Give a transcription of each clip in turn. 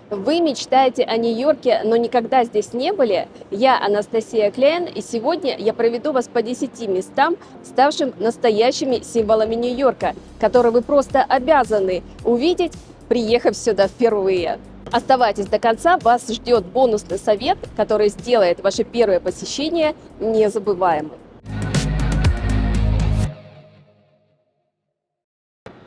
Вы мечтаете о Нью-Йорке, но никогда здесь не были? Я Анастасия Клейн, и сегодня я проведу вас по 10 местам, ставшим настоящими символами Нью-Йорка, которые вы просто обязаны увидеть, приехав сюда впервые. Оставайтесь до конца, вас ждет бонусный совет, который сделает ваше первое посещение незабываемым.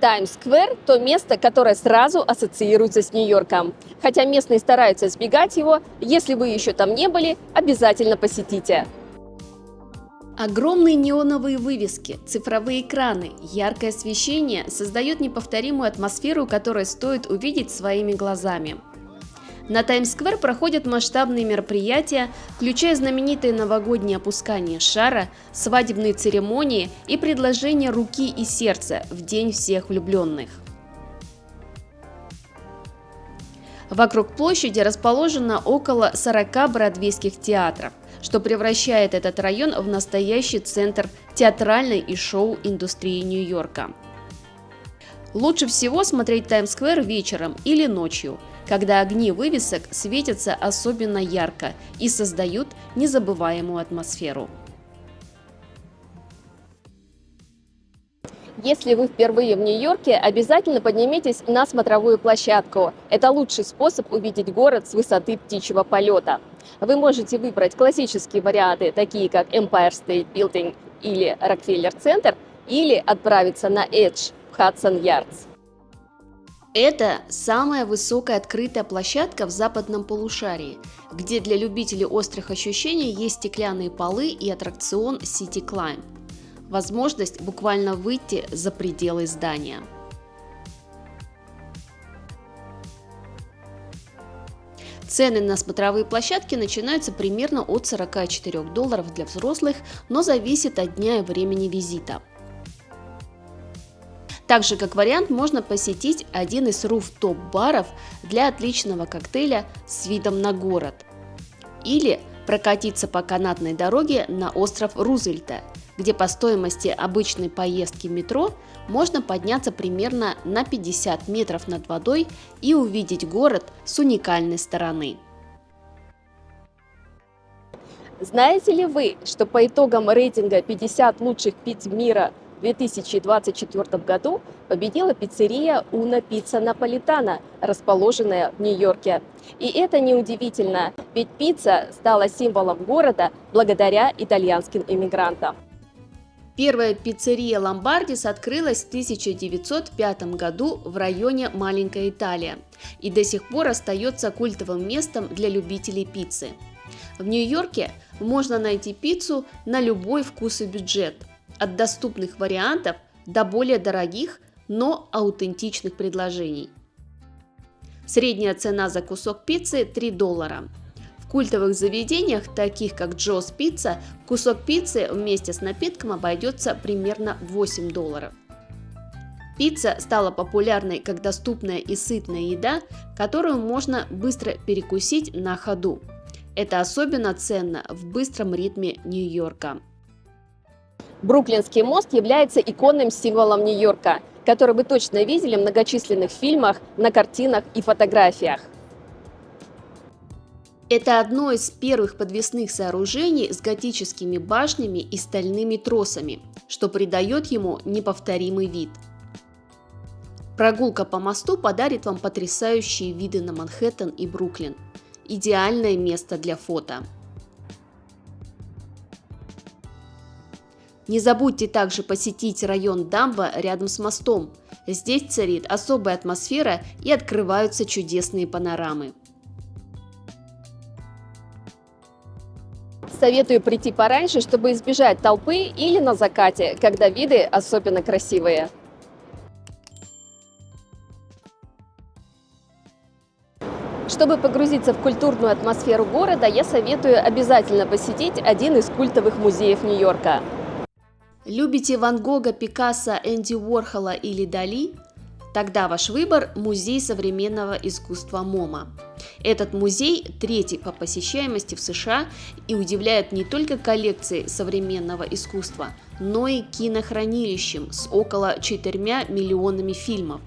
Таймс-сквер – то место, которое сразу ассоциируется с Нью-Йорком. Хотя местные стараются избегать его, если вы еще там не были, обязательно посетите. Огромные неоновые вывески, цифровые экраны, яркое освещение создают неповторимую атмосферу, которую стоит увидеть своими глазами. На Таймс-сквер проходят масштабные мероприятия, включая знаменитое новогоднее опускание шара, свадебные церемонии и предложение руки и сердца в День всех влюбленных. Вокруг площади расположено около 40 бродвейских театров, что превращает этот район в настоящий центр театральной и шоу-индустрии Нью-Йорка. Лучше всего смотреть Таймс-сквер вечером или ночью, когда огни вывесок светятся особенно ярко и создают незабываемую атмосферу. Если вы впервые в Нью-Йорке, обязательно поднимитесь на смотровую площадку. Это лучший способ увидеть город с высоты птичьего полета. Вы можете выбрать классические варианты, такие как Empire State Building или Рокфеллер-центр, или отправиться на Эдж в Хадсон-Ярдс. Это самая высокая открытая площадка в западном полушарии, где для любителей острых ощущений есть стеклянные полы и аттракцион City Climb. Возможность буквально выйти за пределы здания. Цены на смотровые площадки начинаются примерно от $44 для взрослых, но зависит от дня и времени визита. Также как вариант можно посетить один из руфтоп-баров для отличного коктейля с видом на город. Или прокатиться по канатной дороге на остров Рузвельта, где по стоимости обычной поездки в метро можно подняться примерно на 50 метров над водой и увидеть город с уникальной стороны. Знаете ли вы, что по итогам рейтинга 50 лучших пицц мира в 2024 году победила пиццерия Una Pizza Napolitana, расположенная в Нью-Йорке. И это неудивительно, ведь пицца стала символом города благодаря итальянским иммигрантам. Первая пиццерия Ломбардис открылась в 1905 году в районе Маленькая Италия и до сих пор остается культовым местом для любителей пиццы. В Нью-Йорке можно найти пиццу на любой вкус и бюджет, от доступных вариантов до более дорогих, но аутентичных предложений. Средняя цена за кусок пиццы – $3. В культовых заведениях, таких как Джо's Pizza, кусок пиццы вместе с напитком обойдется примерно $8. Пицца стала популярной как доступная и сытная еда, которую можно быстро перекусить на ходу. Это особенно ценно в быстром ритме Нью-Йорка. Бруклинский мост является иконным символом Нью-Йорка, который вы точно видели в многочисленных фильмах, на картинах и фотографиях. Это одно из первых подвесных сооружений с готическими башнями и стальными тросами, что придает ему неповторимый вид. Прогулка по мосту подарит вам потрясающие виды на Манхэттен и Бруклин. Идеальное место для фото. Не забудьте также посетить район Дамбо рядом с мостом. Здесь царит особая атмосфера и открываются чудесные панорамы. Советую прийти пораньше, чтобы избежать толпы, или на закате, когда виды особенно красивые. Чтобы погрузиться в культурную атмосферу города, я советую обязательно посетить один из культовых музеев Нью-Йорка. Любите Ван Гога, Пикассо, Энди Уорхола или Дали? Тогда ваш выбор – Музей современного искусства МоМА. Этот музей третий по посещаемости в США и удивляет не только коллекцией современного искусства, но и кинохранилищем с около 4 миллионами фильмов.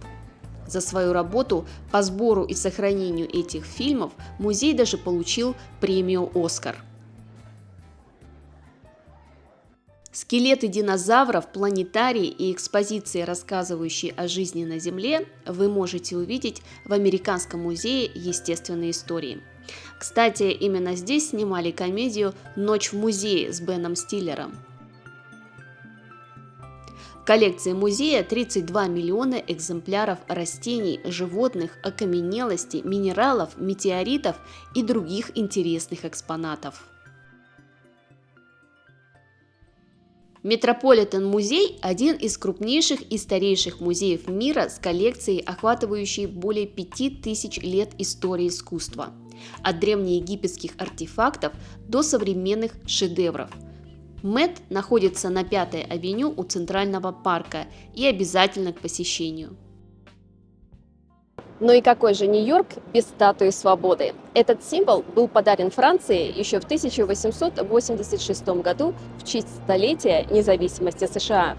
За свою работу по сбору и сохранению этих фильмов музей даже получил премию «Оскар». Скелеты динозавров, планетарии и экспозиции, рассказывающие о жизни на Земле, вы можете увидеть в Американском музее естественной истории. Кстати, именно здесь снимали комедию «Ночь в музее» с Беном Стиллером. В коллекции музея 32 миллиона экземпляров растений, животных, окаменелостей, минералов, метеоритов и других интересных экспонатов. Метрополитен-музей – один из крупнейших и старейших музеев мира с коллекцией, охватывающей более 5000 лет истории искусства. От древнеегипетских артефактов до современных шедевров. МЭТ находится на 5-й авеню у Центрального парка и обязательно к посещению. Ну и какой же Нью-Йорк без статуи свободы? Этот символ был подарен Франции еще в 1886 году в честь столетия независимости США.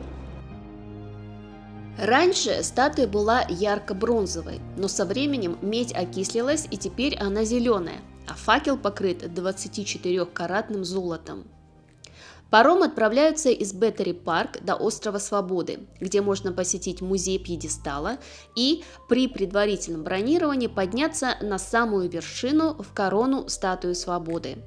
Раньше статуя была ярко-бронзовой, но со временем медь окислилась и теперь она зеленая, а факел покрыт 24-каратным золотом. Паром отправляются из Беттери-парк до острова Свободы, где можно посетить музей пьедестала и при предварительном бронировании подняться на самую вершину в корону статуи Свободы.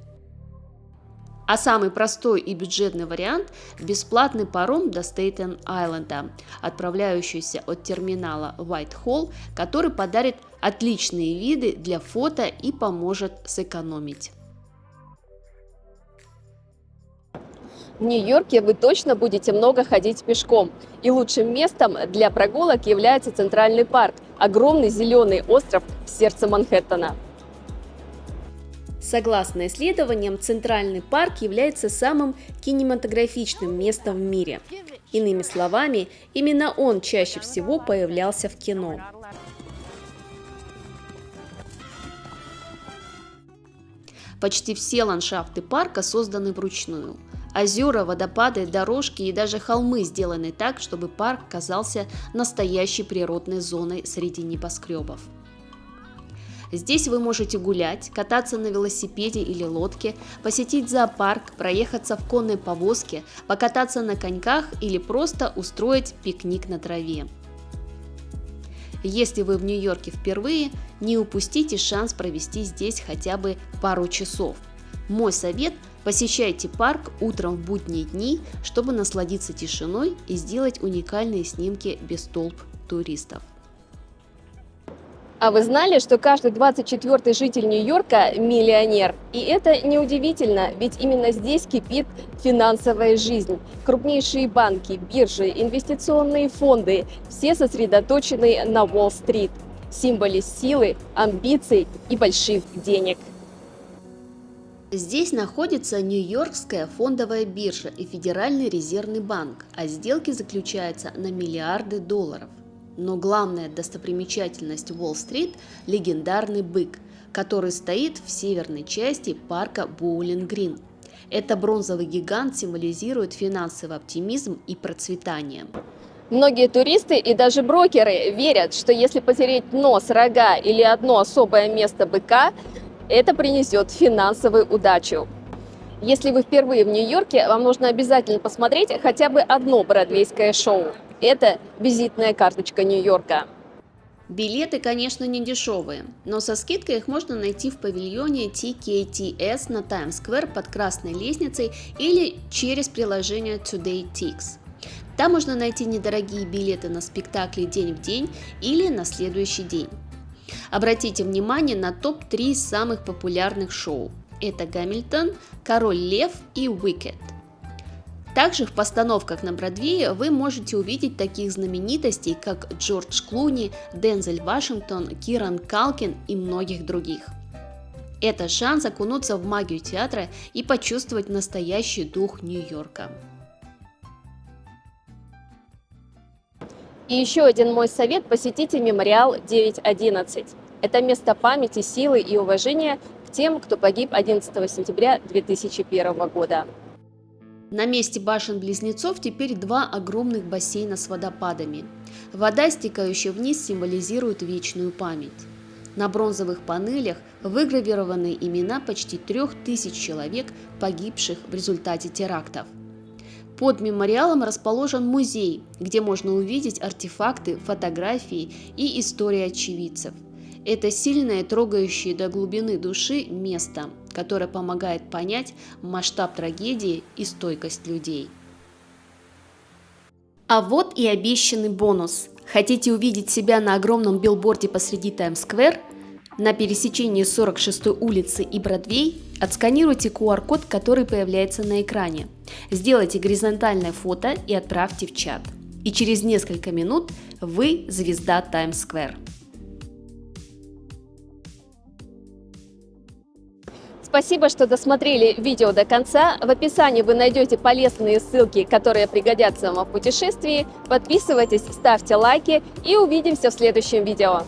А самый простой и бюджетный вариант – бесплатный паром до Стейтен-Айленда, отправляющийся от терминала Уайт-Холл, который подарит отличные виды для фото и поможет сэкономить. В Нью-Йорке вы точно будете много ходить пешком. И лучшим местом для прогулок является Центральный парк – огромный зеленый остров в сердце Манхэттена. Согласно исследованиям, Центральный парк является самым кинематографичным местом в мире. Иными словами, именно он чаще всего появлялся в кино. Почти все ландшафты парка созданы вручную. Озера, водопады, дорожки и даже холмы сделаны так, чтобы парк казался настоящей природной зоной среди небоскребов. Здесь вы можете гулять, кататься на велосипеде или лодке, посетить зоопарк, проехаться в конной повозке, покататься на коньках или просто устроить пикник на траве. Если вы в Нью-Йорке впервые, не упустите шанс провести здесь хотя бы пару часов. Мой совет – посещайте парк утром в будние дни, чтобы насладиться тишиной и сделать уникальные снимки без толп туристов. А вы знали, что каждый 24-й житель Нью-Йорка – миллионер? И это неудивительно, ведь именно здесь кипит финансовая жизнь. Крупнейшие банки, биржи, инвестиционные фонды – все сосредоточены на Уолл-стрит, символе силы, амбиций и больших денег. Здесь находится Нью-Йоркская фондовая биржа и Федеральный резервный банк, а сделки заключаются на миллиарды долларов. Но главная достопримечательность Уолл-стрит – легендарный бык, который стоит в северной части парка Боулинг-Грин. Это бронзовый гигант символизирует финансовый оптимизм и процветание. Многие туристы и даже брокеры верят, что если потереть нос, рога или одно особое место быка, это принесет финансовую удачу. Если вы впервые в Нью-Йорке, вам нужно обязательно посмотреть хотя бы одно бродвейское шоу. Это визитная карточка Нью-Йорка. Билеты, конечно, не дешевые, но со скидкой их можно найти в павильоне TKTS на Таймс-сквер под Красной лестницей или через приложение Today Tix. Там можно найти недорогие билеты на спектакли день в день или на следующий день. Обратите внимание на топ-3 самых популярных шоу. Это «Гамильтон», «Король Лев» и «Уикед». Также в постановках на Бродвее вы можете увидеть таких знаменитостей, как Джордж Клуни, Дензель Вашингтон, Киран Калкин и многих других. Это шанс окунуться в магию театра и почувствовать настоящий дух Нью-Йорка. И еще один мой совет – посетите мемориал 9/11. Это место памяти, силы и уважения к тем, кто погиб 11 сентября 2001 года. На месте башен-близнецов теперь два огромных бассейна с водопадами. Вода, стекающая вниз, символизирует вечную память. На бронзовых панелях выгравированы имена почти 3000 человек, погибших в результате терактов. Под мемориалом расположен музей, где можно увидеть артефакты, фотографии и истории очевидцев. Это сильное, трогающее до глубины души место, которое помогает понять масштаб трагедии и стойкость людей. А вот и обещанный бонус. Хотите увидеть себя на огромном билборде посреди Таймс-сквер? На пересечении 46-й улицы и Бродвей отсканируйте QR-код, который появляется на экране. Сделайте горизонтальное фото и отправьте в чат. И через несколько минут вы звезда Таймс-сквер. Спасибо, что досмотрели видео до конца. В описании вы найдете полезные ссылки, которые пригодятся вам в путешествии. Подписывайтесь, ставьте лайки и увидимся в следующем видео.